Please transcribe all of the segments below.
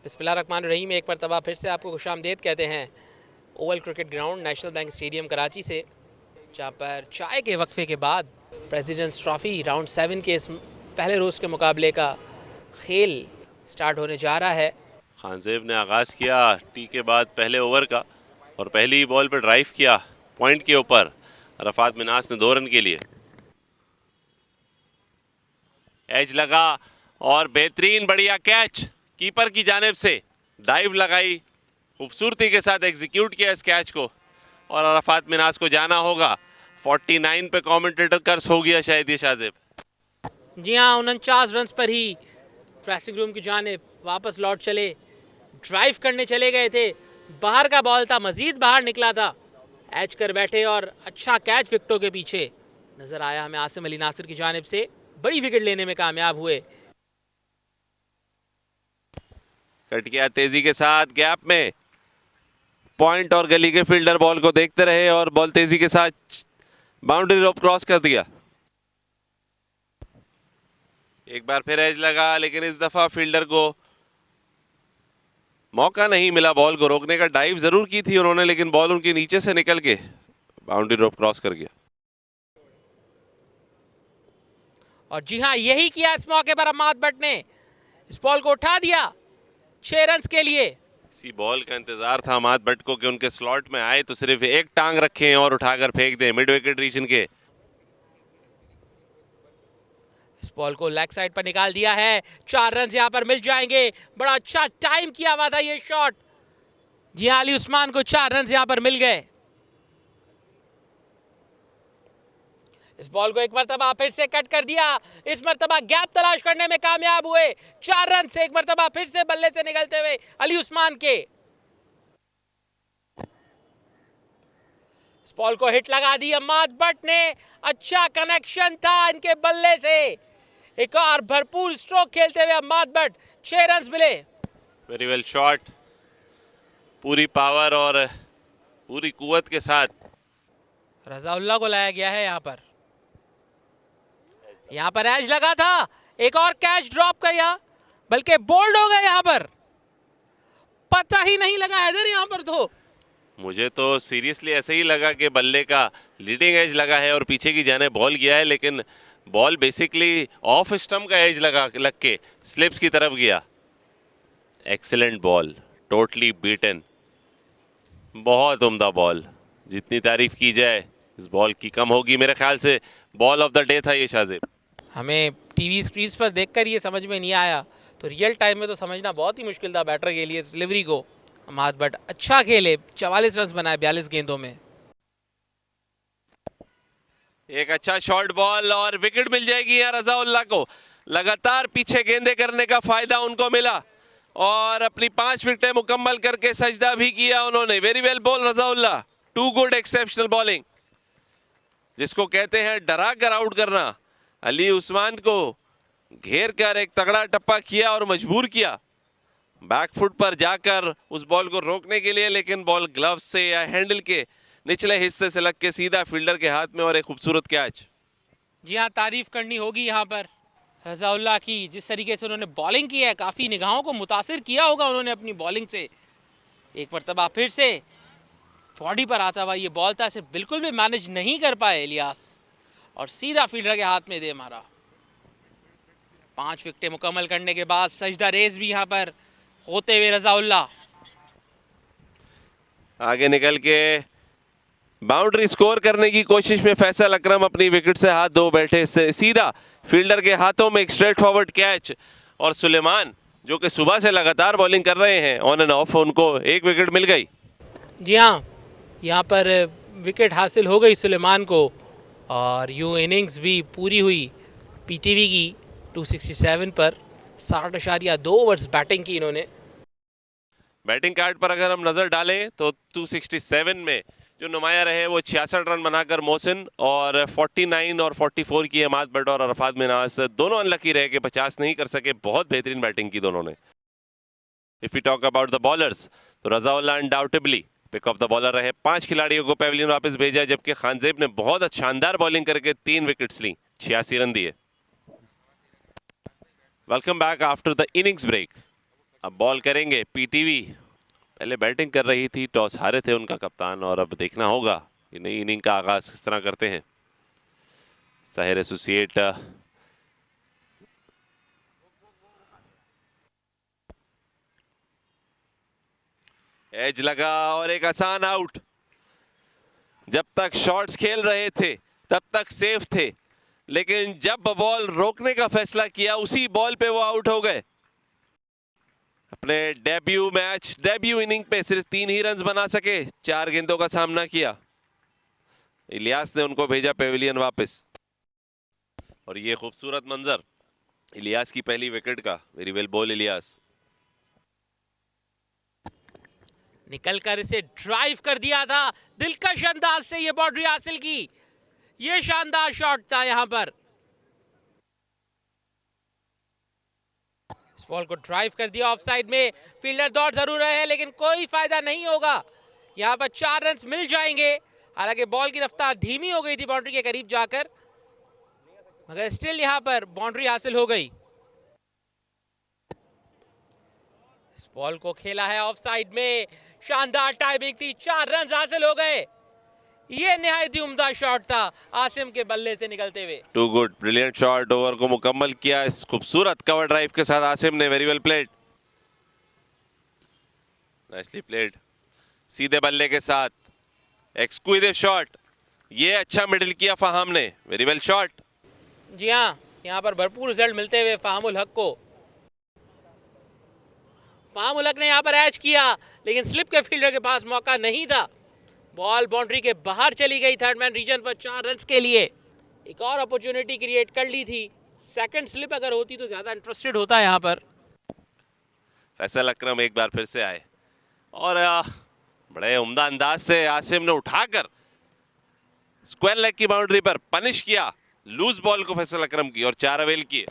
बिस्मिल्लाहिर्रहमानिर्रहीम। एक मरतबा फिर से आपको खुशामदीद कहते हैं Oval cricket ground national bank stadium Karachi से, जहाँ पर चाय के वक्फे के बाद प्रेसिडेंट्स ट्रॉफ़ी राउंड 7 के इस पहले रोज़ के मुकाबले का खेल स्टार्ट होने जा रहा है। खानजेब ने आगाज़ किया टी के बाद पहले ओवर का और पहली बॉल पर ड्राइव किया पॉइंट के ऊपर। रफात मिनास ने 2 रन के लिए एज लगा और बेहतरीन बढ़िया कैच कीपर की जानिब से डाइव लगाई, खूबसूरती के साथ एग्जीक्यूट किया इस कैच को और रफात मिनास को जाना होगा 49 पे। कमेंटेटर कर्स हो गया शायद ये शाजिब। जी हाँ, 49 रन पर ही ड्रेसिंग रूम की जानिब वापस लौट चले, ड्राइव करने चले गए थे। बाहर का बॉल था, मजीद बाहर निकला था, एच कर बैठे और अच्छा कैच विकेटों के पीछे नजर आया हमें। आसिम अली नासिर की जानिब से बड़ी विकेट लेने में कामयाब हुए। कट गया तेजी के साथ गैप में, पॉइंट और गली के फील्डर बॉल को देखते रहे और बॉल तेजी के साथ बाउंड्री रोप क्रॉस कर दिया। एक बार फिर एज लगा, लेकिन इस दफा फील्डर को मौका नहीं मिला बॉल को रोकने का। डाइव जरूर की थी उन्होंने, लेकिन बॉल उनके नीचे से निकल के बाउंड्री रोप क्रॉस कर गया। और जी हाँ, यही किया इस मौके पर अम्माद भट्ट ने, इस बॉल को उठा दिया 6 रन के लिए। इसी बॉल का इंतजार था अम्माद भट्ट को कि उनके स्लॉट में आए तो सिर्फ एक टांग रखें और उठाकर फेंक दें मिड विकेट रीजन के। इस बॉल को लेग साइड पर निकाल दिया है, 4 रन यहां पर मिल जाएंगे। बड़ा अच्छा टाइम किया हुआ था ये शॉट। जी हाँ, अली उस्मान को 4 रन यहां पर मिल गए। इस बॉल को एक मरतबा फिर से कट कर दिया, इस मरतबा गैप तलाश करने में कामयाब हुए। 4 रन से एक मरतबा फिर से बल्ले से निकलते हुए अली उस्मान के। इस बॉल को हिट लगा दी अम्माद भट्ट ने, अच्छा कनेक्शन था इनके बल्ले से। एक और भरपूर स्ट्रोक खेलते हुए अम्माद भट्ट, 6 रन मिले। वेरी वेल शॉट, पूरी पावर और पूरी कुव्वत के साथ रजाउल्लाह को लाया गया है यहाँ पर। यहाँ पर एज लगा था, एक और कैच ड्रॉप किया, बल्कि बोल्ड हो गए यहाँ पर, पता ही नहीं लगा इधर यहाँ पर। तो मुझे तो सीरियसली ऐसे ही लगा कि बल्ले का लीडिंग एज लगा है और पीछे की जाने बॉल गया है, लेकिन बॉल बेसिकली ऑफ स्टंप का एज लग के स्लिप्स की तरफ गया। एक्सीलेंट बॉल, टोटली बीटन, बहुत उम्दा बॉल। जितनी तारीफ की जाए इस बॉल की कम होगी। मेरे ख्याल से बॉल ऑफ द डे था ये शाजिब। हमें टीवी स्क्रीन पर देखकर ये समझ में नहीं आया, तो रियल टाइम में तो समझना बहुत ही मुश्किल था बैटर के लिए इस डिलीवरी को। अम्माद भट्ट अच्छा खेले, 44 रन बनाए 42 गेंदों में। एक अच्छा शॉर्ट बॉल और विकेट मिल जाएगी यार रजाउल्लाह को। लगातार पीछे गेंदे करने का फायदा उनको मिला और अपनी 5 विकेटें मुकम्मल करके सजदा भी किया उन्होंने। Very well bowled Razaullah, too good exceptional bowling, जिसको कहते हैं डरा कर आउट करना। अली उस्मान को घेर कर एक तगड़ा टप्पा किया और मजबूर किया बैकफुट पर जाकर उस बॉल को रोकने के लिए, लेकिन बॉल ग्लव्स से या हैंडल के निचले हिस्से से लग के सीधा फील्डर के हाथ में और एक खूबसूरत कैच। जी हाँ, तारीफ करनी होगी यहाँ पर रजाउल्लाह की, जिस तरीके से उन्होंने बॉलिंग की है, काफ़ी निगाहों को मुतासिर किया होगा उन्होंने अपनी बॉलिंग से। एक मरतबा फिर से बॉडी पर आता हुआ ये बॉल था, इसे बिल्कुल भी मैनेज नहीं कर पाए इलियास और सीधा फील्डर के हाथ में दे मारा। 5 विकेटें मुकम्मल करने के बाद सजदा रेस भी यहाँ पर होते हुए रजाउल्लाह आगे निकल के बाउंड्री स्कोर करने की कोशिश में फैसल अकरम अपनी विकेट से हाथ धो बैठे, से सीधा फील्डर के हाथों में एक स्ट्रेट फॉरवर्ड कैच। और सुलेमान जो कि सुबह से लगातार बॉलिंग कर रहे हैं ऑन एंड ऑफ, उनको एक विकेट मिल गई। जी हाँ, यहाँ पर विकेट हासिल हो गई सुलेमान को और यूँ इनिंग्स भी पूरी हुई पीटीवी की 267 पर। 60.2 ओवर्स बैटिंग की इन्होंने। बैटिंग कार्ड पर अगर हम नजर डालें तो 267 में जो नुमाया रहे वो 66 रन बनाकर मोहसिन और 49 और 44 की अम्माद भट्ट और अरफात मिनास दोनों अनलकी रहे कि 50 नहीं कर सके। बहुत बेहतरीन बैटिंग की दोनों ने। If you talk about the bowlers तो Razaullah undoubtedly pick of the bowler रहे। 5 खिलाड़ियों को पेविलियन वापस भेजा, जबकि खानजेब ने बहुत शानदार बॉलिंग करके 3 विकेट्स ली, 86 रन दिए। Welcome back after the innings break. अब बॉल करेंगे पीटीवी। पहले बैटिंग कर रही थी, टॉस हारे थे उनका कप्तान, और अब देखना होगा कि नई इनिंग का आगाज किस तरह करते हैं साहिर एसोसिएट। एज लगा और एक आसान आउट। जब तक शॉट्स खेल रहे थे तब तक सेफ थे, लेकिन जब बॉल रोकने का फैसला किया उसी बॉल पे वो आउट हो गए। अपने डेब्यू इनिंग पे सिर्फ 3 ही रन बना सके, 4 गेंदों का सामना किया। इलियास ने उनको भेजा पेविलियन वापस, और ये खूबसूरत मंजर इलियास की पहली विकेट का। Very well ball Ilyas. निकलकर इसे ड्राइव कर दिया था, दिलकश अंदाज से ये बाउंड्री हासिल की। ये शानदार शॉट था यहां पर। इस बॉल को ड्राइव कर दिया ऑफ साइड में। फील्डर दौड़ जरूर रहे हैं लेकिन कोई फायदा नहीं होगा। यहां पर 4 रन मिल जाएंगे। हालांकि बॉल की रफ्तार धीमी हो गई थी बाउंड्री के करीब जाकर, मगर स्टिल यहां पर बाउंड्री हासिल हो गई। इस बॉल को खेला है ऑफ साइड में, शानदार टाइमिंग थी, 4 रन हासिल हो गए। ये निहायत ही उम्दा शॉट था आसिम के बल्ले से निकलते हुए। Too good, brilliant shot. Over को मुकम्मल किया इस खूबसूरत कवर ड्राइव के साथ आसिम ने। Very well played, nicely played. सीधे बल्ले के साथ एक्सक्लूसिव शॉट। ये अच्छा मिडिल किया फहाम ने। Very well shot. जी हाँ, यहाँ पर भरपूर रिजल्ट मिलते हुए फाहमुल हक को। फाहमुल हक ने यहाँ पर एच किया लेकिन स्लिप के फील्डर के पास मौका नहीं था। बॉल बाउंड्री के बाहर चली गई थर्ड मैन रीजन पर 4 रन के लिए। एक और अपॉर्चुनिटी क्रिएट कर ली थी। सेकंड स्लिप अगर होती तो ज्यादा इंटरेस्टेड होता यहाँ पर। फैसल अकरम एक बार फिर से आए और बड़े उम्दा अंदाज से आसिम ने उठाकर स्क्वायर लेग की बाउंड्री पर पनिश किया लूज बॉल को फैसल अकरम की, और 4 अवेल किए।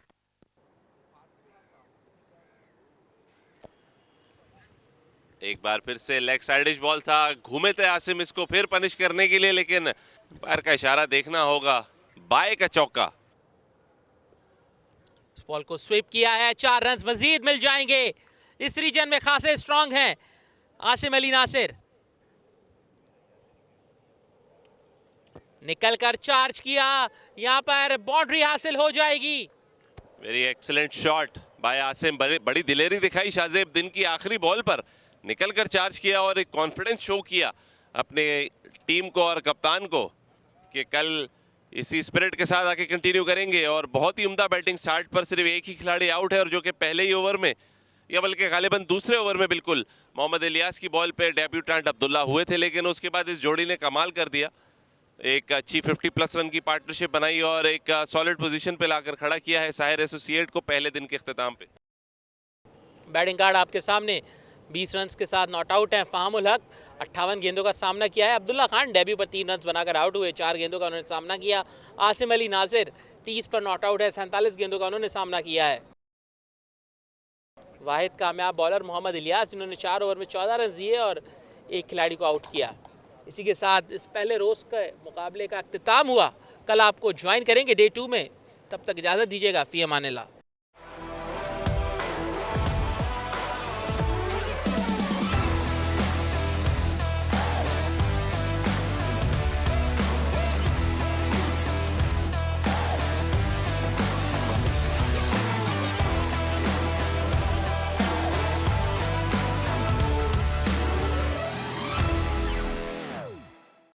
एक बार फिर से लेग साइडिश बॉल था, घूमे थे आसिम इसको फिर पनिश करने के लिए, लेकिन पैर का इशारा देखना होगा। बाय का चौका। इस बॉल को स्वीप किया है, 4 रन मजीद मिल जाएंगे। इस रीजन में खासे स्ट्रांग हैं आसिम अली नासिर। निकलकर चार्ज किया, यहां पर बाउंड्री हासिल हो जाएगी। Very excellent shot bye Asim. बड़ी दिलेरी दिखाई शाहजेब दिन की आखिरी बॉल पर, निकलकर चार्ज किया और एक कॉन्फिडेंस शो किया अपने टीम को और कप्तान को कि कल इसी स्पिरिट के साथ आके कंटिन्यू करेंगे। और बहुत ही उम्दा बैटिंग। स्टार्ट पर सिर्फ एक ही खिलाड़ी आउट है, और जो कि पहले ही ओवर में, या बल्कि गालिबन दूसरे ओवर में बिल्कुल मोहम्मद इलियास की बॉल पे डेब्यूटेंट अब्दुल्ला हुए थे, लेकिन उसके बाद इस जोड़ी ने कमाल कर दिया। एक अच्छी 50+ रन की पार्टनरशिप बनाई और एक सॉलिड पोजीशन पे लाकर खड़ा किया है साहिर एसोसिएट को पहले दिन के इख्तिताम पे। बैटिंग कार्ड आपके सामने। 20 रन के साथ नॉट आउट हैं फाहमुल हक। 58 गेंदों का सामना किया है। अब्दुल्ला खान डेब्यू पर 3 रन बनाकर आउट हुए, 4 गेंदों का उन्होंने सामना किया। आसिम अली नासिर 30 पर नॉट आउट है, 47 गेंदों का उन्होंने सामना किया है। वाहिद कामयाब बॉलर मोहम्मद इलियास, जिन्होंने 4 ओवर में 14 रन दिए और एक खिलाड़ी को आउट किया। इसी के साथ इस पहले रोज के मुकाबले का अख्तिताम हुआ। कल आपको ज्वाइन करेंगे डे 2 में। तब तक इजाज़त दीजिएगा। फी अमानिल्लाह।